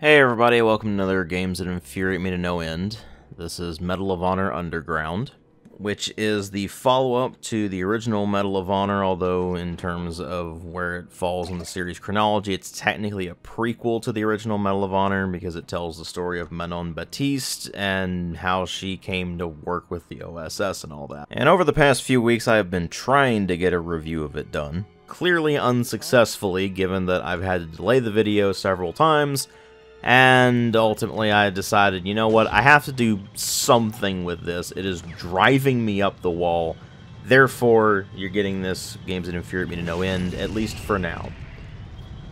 Hey everybody, welcome to another Games That Infuriate Me to No End. This is Medal of Honor Underground, which is the follow-up to the original Medal of Honor, although in terms of where it falls in the series chronology, it's technically a prequel to the original Medal of Honor because it tells the story of Manon Baptiste and how she came to work with the OSS and all that. And over the past few weeks, I have been trying to get a review of it done, clearly unsuccessfully given that I've had to delay the video several times. And ultimately I decided, you know what, I have to do something with this. It is driving me up the wall. Therefore, you're getting this Games That Infuriate Me to No End, at least for now.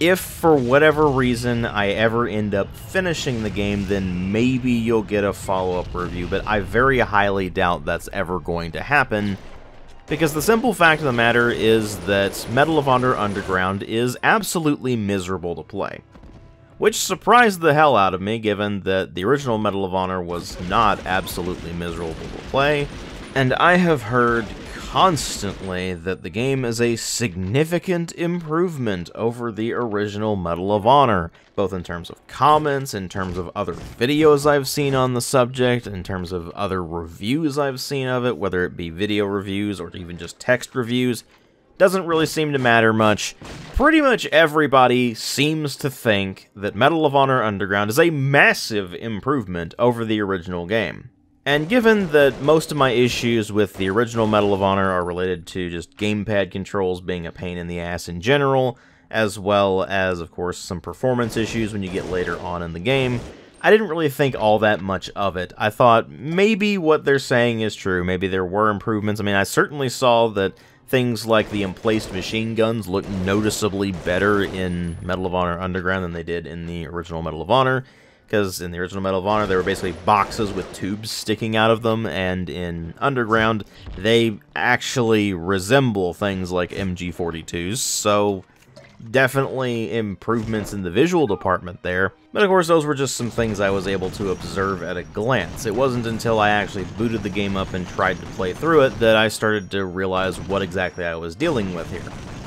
If for whatever reason I ever end up finishing the game, then maybe you'll get a follow-up review, but I very highly doubt that's ever going to happen, because the simple fact of the matter is that Medal of Honor Underground is absolutely miserable to play. Which surprised the hell out of me, given that the original Medal of Honor was not absolutely miserable to play, and I have heard constantly that the game is a significant improvement over the original Medal of Honor, both in terms of comments, in terms of other videos I've seen on the subject, in terms of other reviews I've seen of it, whether it be video reviews or even just text reviews. Doesn't really seem to matter much. Pretty much everybody seems to think that Medal of Honor Underground is a massive improvement over the original game. And given that most of my issues with the original Medal of Honor are related to just gamepad controls being a pain in the ass in general, as well as, of course, some performance issues when you get later on in the game, I didn't really think all that much of it. I thought maybe what they're saying is true. Maybe there were improvements. I mean, I certainly saw that things like the emplaced machine guns look noticeably better in Medal of Honor Underground than they did in the original Medal of Honor, because in the original Medal of Honor they were basically boxes with tubes sticking out of them, and in Underground they actually resemble things like MG42s, so definitely improvements in the visual department there. But of course those were just some things I was able to observe at a glance. It wasn't until I actually booted the game up and tried to play through it that I started to realize what exactly I was dealing with here.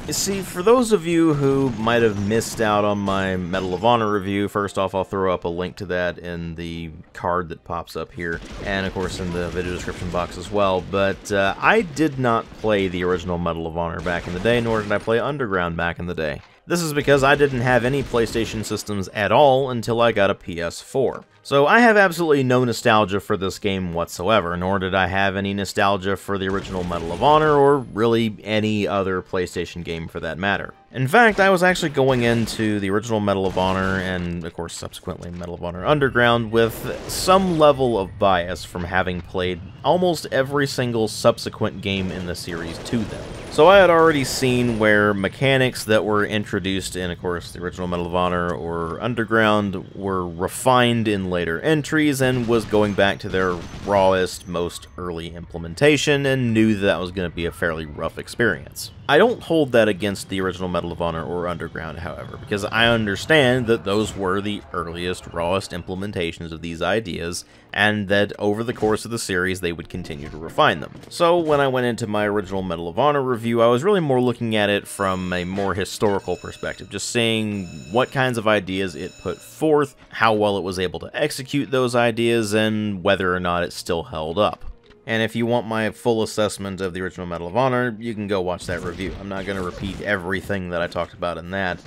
You see, for those of you who might have missed out on my Medal of Honor review, first off, I'll throw up a link to that in the card that pops up here, and of course in the video description box as well, but I did not play the original Medal of Honor back in the day, nor did I play Underground back in the day. This is because I didn't have any PlayStation systems at all until I got a PS4. So I have absolutely no nostalgia for this game whatsoever, nor did I have any nostalgia for the original Medal of Honor, or really any other PlayStation game for that matter. In fact, I was actually going into the original Medal of Honor, and of course subsequently Medal of Honor Underground, with some level of bias from having played almost every single subsequent game in the series to them. So I had already seen where mechanics that were introduced in, of course, the original Medal of Honor or Underground were refined in later entries, and was going back to their rawest, most early implementation, and knew that was going to be a fairly rough experience. I don't hold that against the original Medal of Honor or Underground, however, because I understand that those were the earliest, rawest implementations of these ideas, and that over the course of the series they would continue to refine them. So when I went into my original Medal of Honor review, I was really more looking at it from a more historical perspective, just seeing what kinds of ideas it put forth, how well it was able to execute those ideas, and whether or not it still held up. And if you want my full assessment of the original Medal of Honor, you can go watch that review. I'm not going to repeat everything that I talked about in that,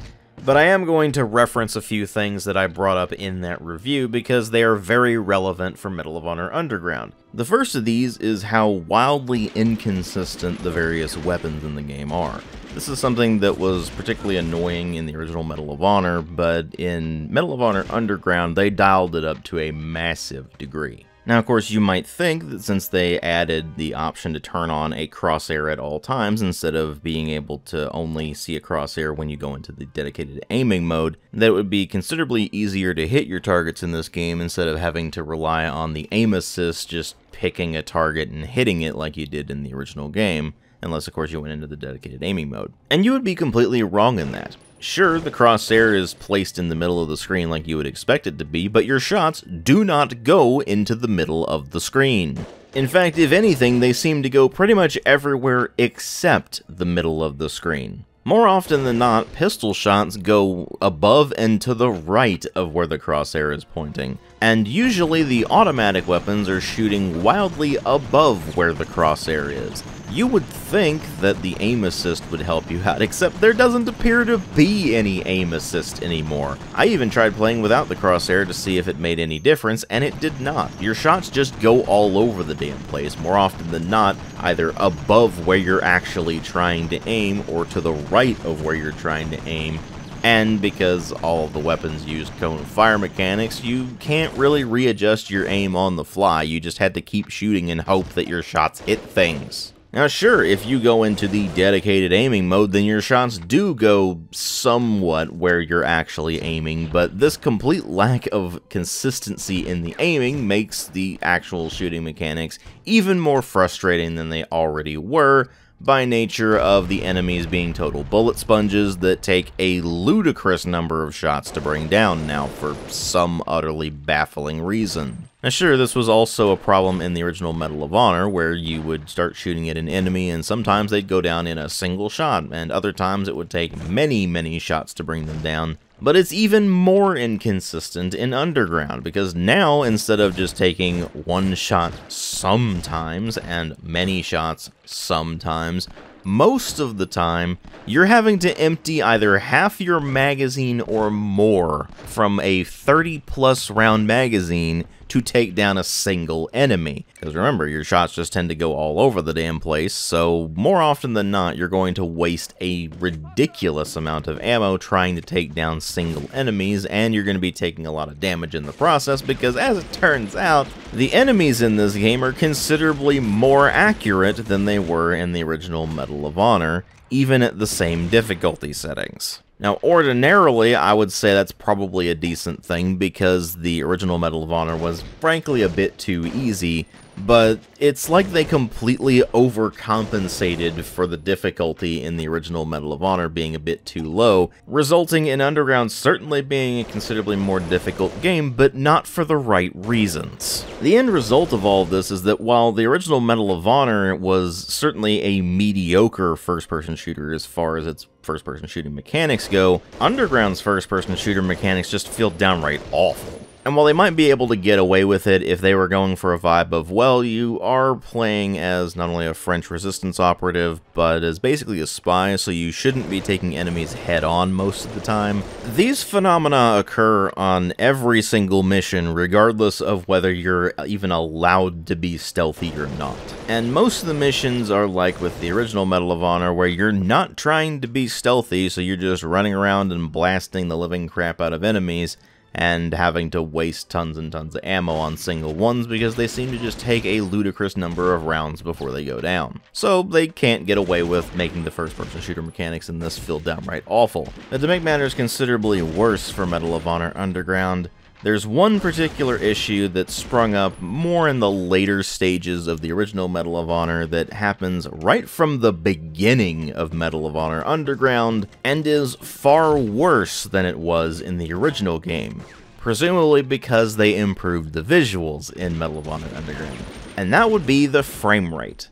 but I am going to reference a few things that I brought up in that review because they are very relevant for Medal of Honor Underground. The first of these is how wildly inconsistent the various weapons in the game are. This is something that was particularly annoying in the original Medal of Honor, but in Medal of Honor Underground they dialed it up to a massive degree. Now, of course, you might think that since they added the option to turn on a crosshair at all times instead of being able to only see a crosshair when you go into the dedicated aiming mode, that it would be considerably easier to hit your targets in this game instead of having to rely on the aim assist just picking a target and hitting it like you did in the original game, unless, of course, you went into the dedicated aiming mode. And you would be completely wrong in that. Sure, the crosshair is placed in the middle of the screen like you would expect it to be, but your shots do not go into the middle of the screen. In fact, if anything, they seem to go pretty much everywhere except the middle of the screen. More often than not, pistol shots go above and to the right of where the crosshair is pointing, and usually the automatic weapons are shooting wildly above where the crosshair is. You would think that the aim assist would help you out, except there doesn't appear to be any aim assist anymore. I even tried playing without the crosshair to see if it made any difference, and it did not. Your shots just go all over the damn place, more often than not, either above where you're actually trying to aim or to the right of where you're trying to aim. And because all of the weapons use cone of fire mechanics, you can't really readjust your aim on the fly. You just had to keep shooting and hope that your shots hit things. Now sure, if you go into the dedicated aiming mode, then your shots do go somewhat where you're actually aiming, but this complete lack of consistency in the aiming makes the actual shooting mechanics even more frustrating than they already were, by nature of the enemies being total bullet sponges that take a ludicrous number of shots to bring down now for some utterly baffling reason. Now sure, this was also a problem in the original Medal of Honor, where you would start shooting at an enemy and sometimes they'd go down in a single shot, and other times it would take many shots to bring them down. But it's even more inconsistent in Underground, because now, instead of just taking one shot sometimes and many shots sometimes, most of the time, you're having to empty either half your magazine or more from a 30+ round magazine to take down a single enemy. Because remember, your shots just tend to go all over the damn place, so more often than not, you're going to waste a ridiculous amount of ammo trying to take down single enemies, and you're going to be taking a lot of damage in the process, because as it turns out, the enemies in this game are considerably more accurate than they were in the original Medal of Honor, even at the same difficulty settings. Now, ordinarily, I would say that's probably a decent thing, because the original Medal of Honor was, frankly, a bit too easy, but it's like they completely overcompensated for the difficulty in the original Medal of Honor being a bit too low, resulting in Underground certainly being a considerably more difficult game, but not for the right reasons. The end result of all of this is that while the original Medal of Honor was certainly a mediocre first-person shooter as far as its first-person shooting mechanics go, Underground's first-person shooter mechanics just feel downright awful. And while they might be able to get away with it if they were going for a vibe of, well, you are playing as not only a French resistance operative, but as basically a spy, so you shouldn't be taking enemies head-on most of the time, these phenomena occur on every single mission, regardless of whether you're even allowed to be stealthy or not. And most of the missions are like with the original Medal of Honor, where you're not trying to be stealthy, so you're just running around and blasting the living crap out of enemies, and having to waste tons and tons of ammo on single ones because they seem to just take a ludicrous number of rounds before they go down. So they can't get away with making the first-person shooter mechanics in this feel downright awful. Now, to make matters considerably worse for Medal of Honor Underground, there's one particular issue that sprung up more in the later stages of the original Medal of Honor that happens right from the beginning of Medal of Honor Underground, and is far worse than it was in the original game, presumably because they improved the visuals in Medal of Honor Underground. And that would be the frame rate.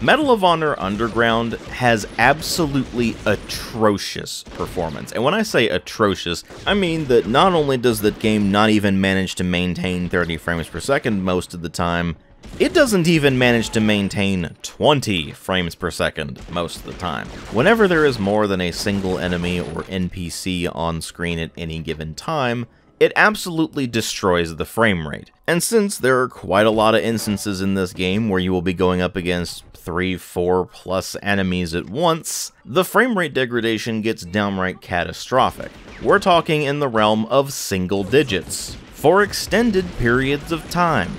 Medal of Honor Underground has absolutely atrocious performance. And when I say atrocious, I mean that not only does the game not even manage to maintain 30 frames per second most of the time, it doesn't even manage to maintain 20 frames per second most of the time. Whenever there is more than a single enemy or NPC on screen at any given time, it absolutely destroys the frame rate. And since there are quite a lot of instances in this game where you will be going up against 3, 4+ enemies at once, the frame rate degradation gets downright catastrophic. We're talking in the realm of single digits, for extended periods of time,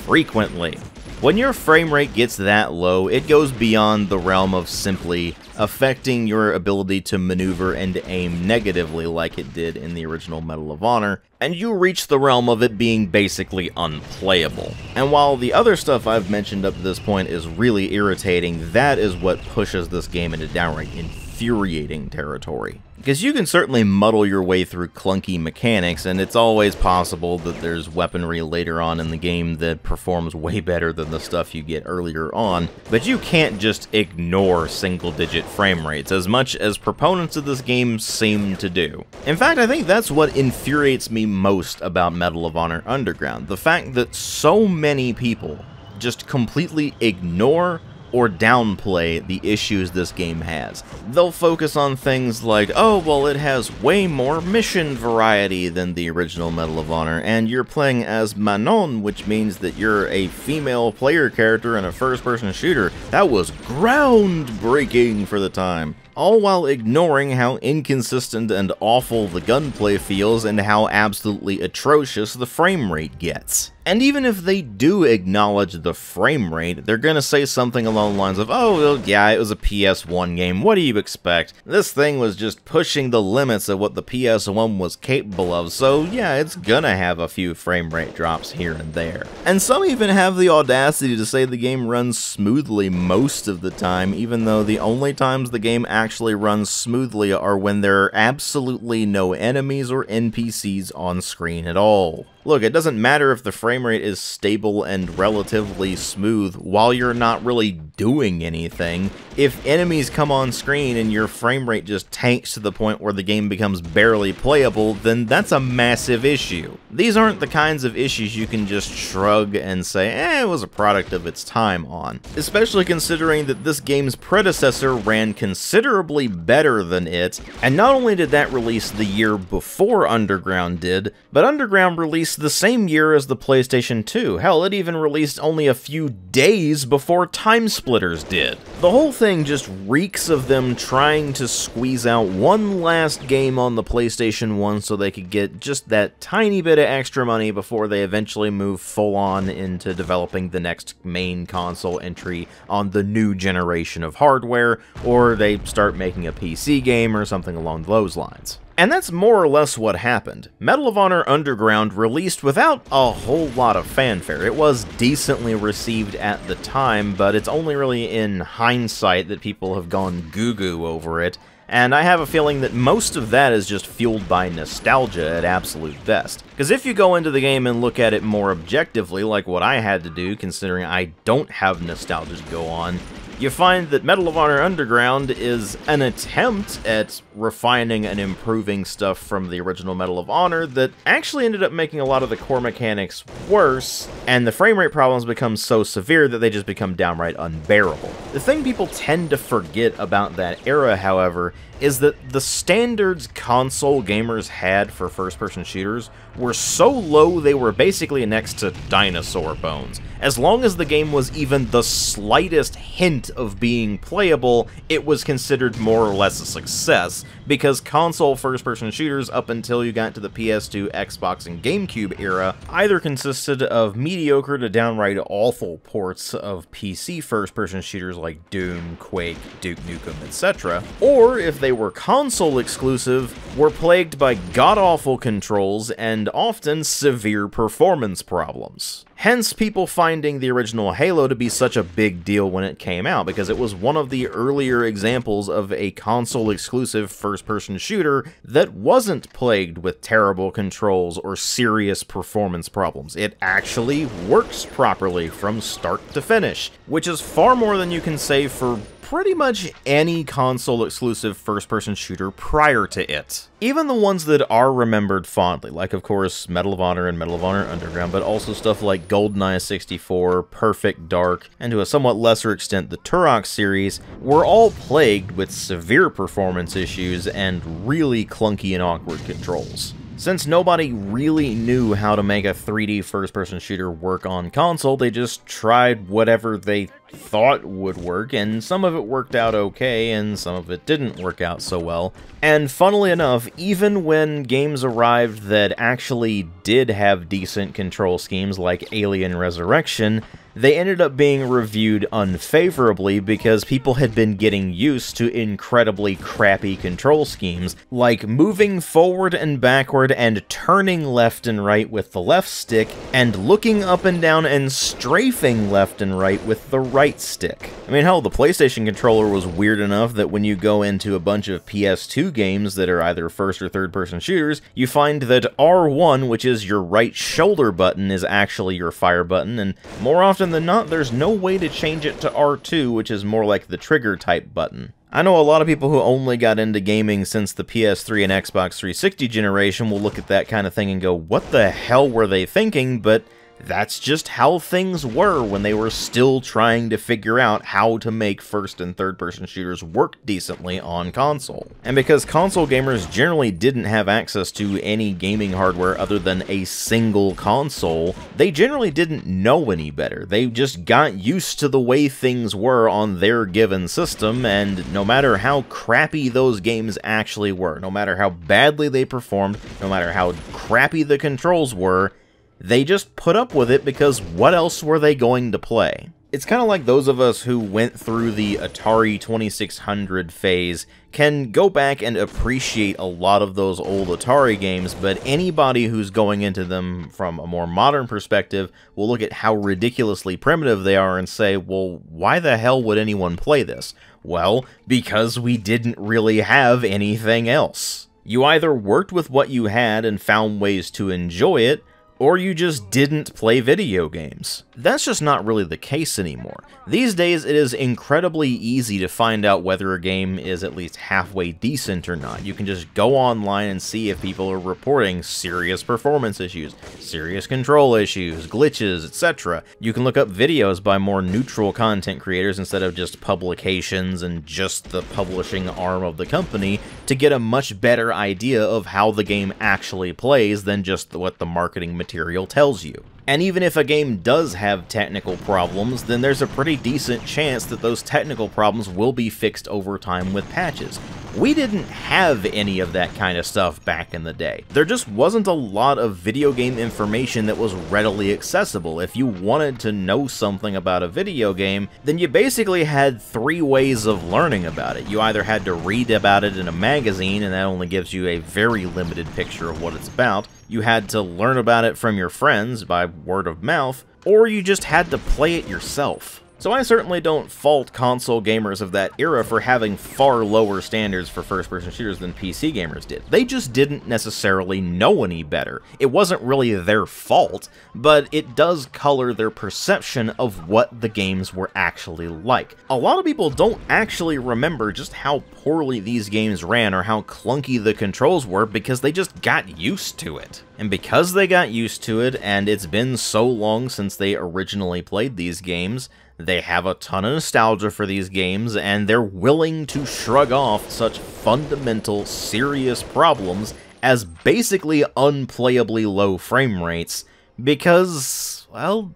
frequently. When your frame rate gets that low, it goes beyond the realm of simply affecting your ability to maneuver and aim negatively like it did in the original Medal of Honor, and you reach the realm of it being basically unplayable. And while the other stuff I've mentioned up to this point is really irritating, that is what pushes this game into downright infuriating infuriating territory. Because you can certainly muddle your way through clunky mechanics, and it's always possible that there's weaponry later on in the game that performs way better than the stuff you get earlier on, but you can't just ignore single-digit frame rates, as much as proponents of this game seem to do. In fact, I think that's what infuriates me most about Medal of Honor Underground, the fact that so many people just completely ignore or downplay the issues this game has. They'll focus on things like, oh, well, it has way more mission variety than the original Medal of Honor, and you're playing as Manon, which means that you're a female player character in a first-person shooter. That was groundbreaking for the time. All while ignoring how inconsistent and awful the gunplay feels and how absolutely atrocious the frame rate gets. And even if they do acknowledge the frame rate, they're gonna say something along the lines of, oh, well, yeah, it was a PS1 game, what do you expect? This thing was just pushing the limits of what the PS1 was capable of, so yeah, it's gonna have a few frame rate drops here and there. And some even have the audacity to say the game runs smoothly most of the time, even though the only times the game actually runs smoothly are when there are absolutely no enemies or NPCs on screen at all. Look, it doesn't matter if the frame rate is stable and relatively smooth while you're not really doing anything. If enemies come on screen and your frame rate just tanks to the point where the game becomes barely playable, then that's a massive issue. These aren't the kinds of issues you can just shrug and say, it was a product of its time on. Especially considering that this game's predecessor ran considerably better than it, and not only did that release the year before Underground did, but Underground released the same year as the PlayStation 2. Hell, it even released only a few days before Time Splitters did. The whole thing just reeks of them trying to squeeze out one last game on the PlayStation 1 so they could get just that tiny bit of extra money before they eventually move full on into developing the next main console entry on the new generation of hardware, or they start making a PC game or something along those lines. And that's more or less what happened. Medal of Honor Underground released without a whole lot of fanfare. It was decently received at the time, but it's only really in hindsight that people have gone goo-goo over it, and I have a feeling that most of that is just fueled by nostalgia at absolute best. Because if you go into the game and look at it more objectively, like what I had to do, considering I don't have nostalgia to go on, you find that Medal of Honor Underground is an attempt at refining and improving stuff from the original Medal of Honor that actually ended up making a lot of the core mechanics worse, and the frame rate problems become so severe that they just become downright unbearable. The thing people tend to forget about that era, however, is that the standards console gamers had for first-person shooters were so low they were basically next to dinosaur bones. As long as the game was even the slightest hint of being playable, it was considered more or less a success, because console first-person shooters up until you got to the PS2, Xbox, and GameCube era either consisted of mediocre to downright awful ports of PC first-person shooters like Doom, Quake, Duke Nukem, etc., or if they were console exclusive, were plagued by god-awful controls and often severe performance problems. Hence people finding the original Halo to be such a big deal when it came out, because it was one of the earlier examples of a console-exclusive first-person shooter that wasn't plagued with terrible controls or serious performance problems. It actually works properly from start to finish, which is far more than you can say for pretty much any console-exclusive first-person shooter prior to it. Even the ones that are remembered fondly, like of course Medal of Honor and Medal of Honor Underground, but also stuff like GoldenEye 64, Perfect Dark, and to a somewhat lesser extent the Turok series, were all plagued with severe performance issues and really clunky and awkward controls. Since nobody really knew how to make a 3D first-person shooter work on console, they just tried whatever they thought would work, and some of it worked out okay, and some of it didn't work out so well. And funnily enough, even when games arrived that actually did have decent control schemes, like Alien Resurrection, they ended up being reviewed unfavorably because people had been getting used to incredibly crappy control schemes, like moving forward and backward and turning left and right with the left stick, and looking up and down and strafing left and right with the right stick. I mean, hell, the PlayStation controller was weird enough that when you go into a bunch of PS2 games that are either first or third person shooters, you find that R1, which is your right shoulder button, is actually your fire button, and more often than not, there's no way to change it to R2, which is more like the trigger type button. I know a lot of people who only got into gaming since the PS3 and Xbox 360 generation will look at that kind of thing and go, what the hell were they thinking? But that's just how things were when they were still trying to figure out how to make first and third person shooters work decently on console. And because console gamers generally didn't have access to any gaming hardware other than a single console, they generally didn't know any better. They just got used to the way things were on their given system, and no matter how crappy those games actually were, no matter how badly they performed, no matter how crappy the controls were, they just put up with it because what else were they going to play? It's kind of like those of us who went through the Atari 2600 phase can go back and appreciate a lot of those old Atari games, but anybody who's going into them from a more modern perspective will look at how ridiculously primitive they are and say, well, why the hell would anyone play this? Well, because we didn't really have anything else. You either worked with what you had and found ways to enjoy it, or you just didn't play video games. That's just not really the case anymore. These days, it is incredibly easy to find out whether a game is at least halfway decent or not. You can just go online and see if people are reporting serious performance issues, serious control issues, glitches, etc. You can look up videos by more neutral content creators instead of just publications and just the publishing arm of the company to get a much better idea of how the game actually plays than just what the marketing material tells you. And even if a game does have technical problems, then there's a pretty decent chance that those technical problems will be fixed over time with patches. We didn't have any of that kind of stuff back in the day. There just wasn't a lot of video game information that was readily accessible. If you wanted to know something about a video game, then you basically had three ways of learning about it. You either had to read about it in a magazine, and that only gives you a very limited picture of what it's about. You had to learn about it from your friends by word of mouth, or you just had to play it yourself. So I certainly don't fault console gamers of that era for having far lower standards for first-person shooters than PC gamers did. They just didn't necessarily know any better. It wasn't really their fault, but it does color their perception of what the games were actually like. A lot of people don't actually remember just how poorly these games ran or how clunky the controls were because they just got used to it. And because they got used to it, and it's been so long since they originally played these games, they have a ton of nostalgia for these games, and they're willing to shrug off such fundamental, serious problems as basically unplayably low frame rates because, well,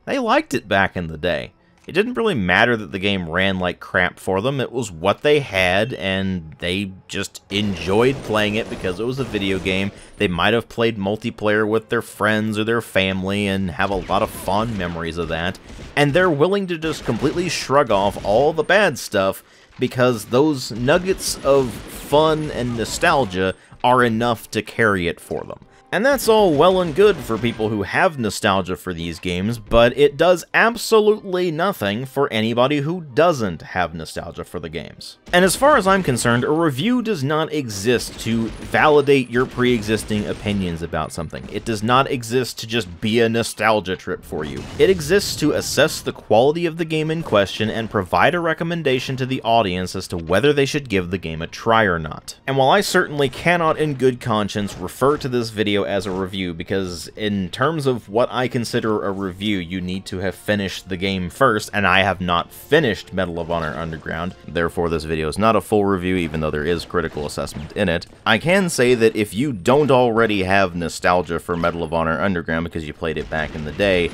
they liked it back in the day. It didn't really matter that the game ran like crap for them. It was what they had, and they just enjoyed playing it because it was a video game. They might have played multiplayer with their friends or their family and have a lot of fond memories of that. And they're willing to just completely shrug off all the bad stuff because those nuggets of fun and nostalgia are enough to carry it for them. And that's all well and good for people who have nostalgia for these games, but it does absolutely nothing for anybody who doesn't have nostalgia for the games. And as far as I'm concerned, a review does not exist to validate your pre-existing opinions about something. It does not exist to just be a nostalgia trip for you. It exists to assess the quality of the game in question and provide a recommendation to the audience as to whether they should give the game a try or not. And while I certainly cannot in good conscience refer to this video as a review, because in terms of what I consider a review, you need to have finished the game first, and I have not finished Medal of Honor Underground, therefore this video is not a full review even though there is critical assessment in it. I can say that if you don't already have nostalgia for Medal of Honor Underground because you played it back in the day,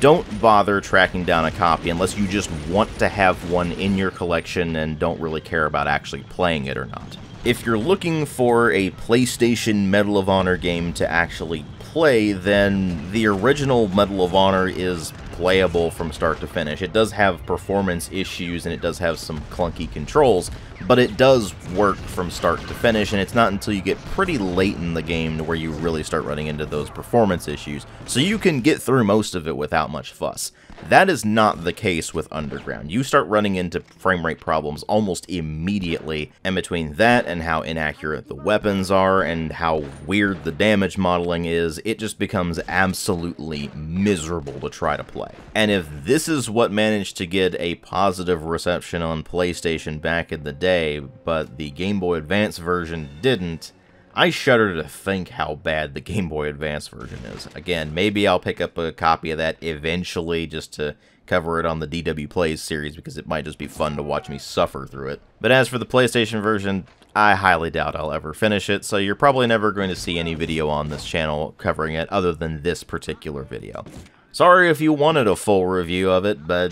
don't bother tracking down a copy unless you just want to have one in your collection and don't really care about actually playing it or not. If you're looking for a PlayStation Medal of Honor game to actually play, then the original Medal of Honor is playable from start to finish. It does have performance issues and it does have some clunky controls, but it does work from start to finish, and it's not until you get pretty late in the game to where you really start running into those performance issues, so you can get through most of it without much fuss. That is not the case with Underground. You start running into frame rate problems almost immediately, and between that and how inaccurate the weapons are and how weird the damage modeling is, it just becomes absolutely miserable to try to play. And if this is what managed to get a positive reception on PlayStation back in the day, but the Game Boy Advance version didn't, I shudder to think how bad the Game Boy Advance version is. Again, maybe I'll pick up a copy of that eventually just to cover it on the DW Plays series, because it might just be fun to watch me suffer through it. But as for the PlayStation version, I highly doubt I'll ever finish it, so you're probably never going to see any video on this channel covering it other than this particular video. Sorry if you wanted a full review of it, but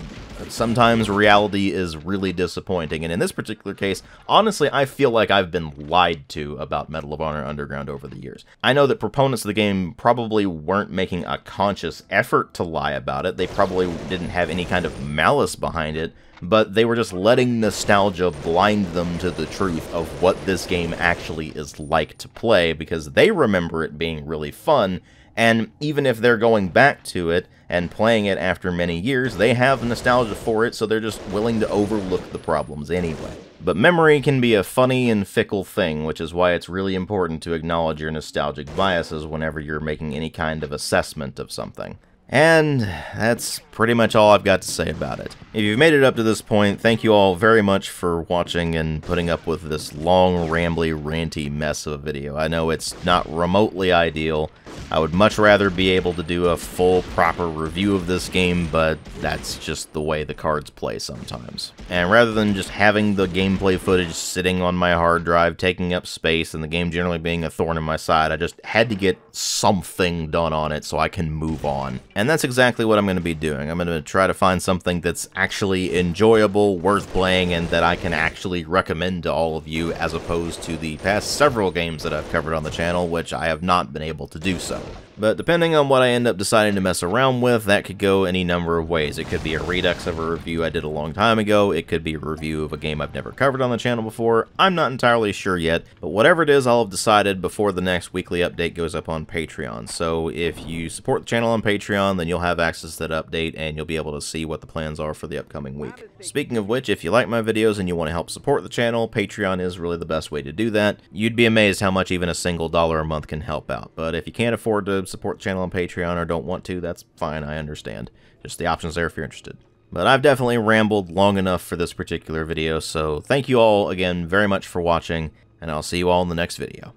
sometimes reality is really disappointing, and in this particular case, honestly, I feel like I've been lied to about Medal of Honor Underground over the years. I know that proponents of the game probably weren't making a conscious effort to lie about it, they probably didn't have any kind of malice behind it, but they were just letting nostalgia blind them to the truth of what this game actually is like to play, because they remember it being really fun, and even if they're going back to it and playing it after many years, they have nostalgia for it, so they're just willing to overlook the problems anyway. But memory can be a funny and fickle thing, which is why it's really important to acknowledge your nostalgic biases whenever you're making any kind of assessment of something. And that's pretty much all I've got to say about it. If you've made it up to this point, thank you all very much for watching and putting up with this long, rambly, ranty mess of a video. I know it's not remotely ideal. I would much rather be able to do a full, proper review of this game, but that's just the way the cards play sometimes. And rather than just having the gameplay footage sitting on my hard drive, taking up space, and the game generally being a thorn in my side, I just had to get something done on it so I can move on. And that's exactly what I'm going to be doing. I'm going to try to find something that's actually enjoyable, worth playing, and that I can actually recommend to all of you, as opposed to the past several games that I've covered on the channel, which I have not been able to do so. But depending on what I end up deciding to mess around with, that could go any number of ways. It could be a redux of a review I did a long time ago, it could be a review of a game I've never covered on the channel before, I'm not entirely sure yet, but whatever it is, I'll have decided before the next weekly update goes up on Patreon. So if you support the channel on Patreon, then you'll have access to that update, and you'll be able to see what the plans are for the upcoming week. Speaking of which, if you like my videos and you want to help support the channel, Patreon is really the best way to do that. You'd be amazed how much even a single $1 a month can help out, but if you can't afford to support the channel on Patreon or don't want to, that's fine, I understand. Just the options there if you're interested. But I've definitely rambled long enough for this particular video, so thank you all again very much for watching, and I'll see you all in the next video.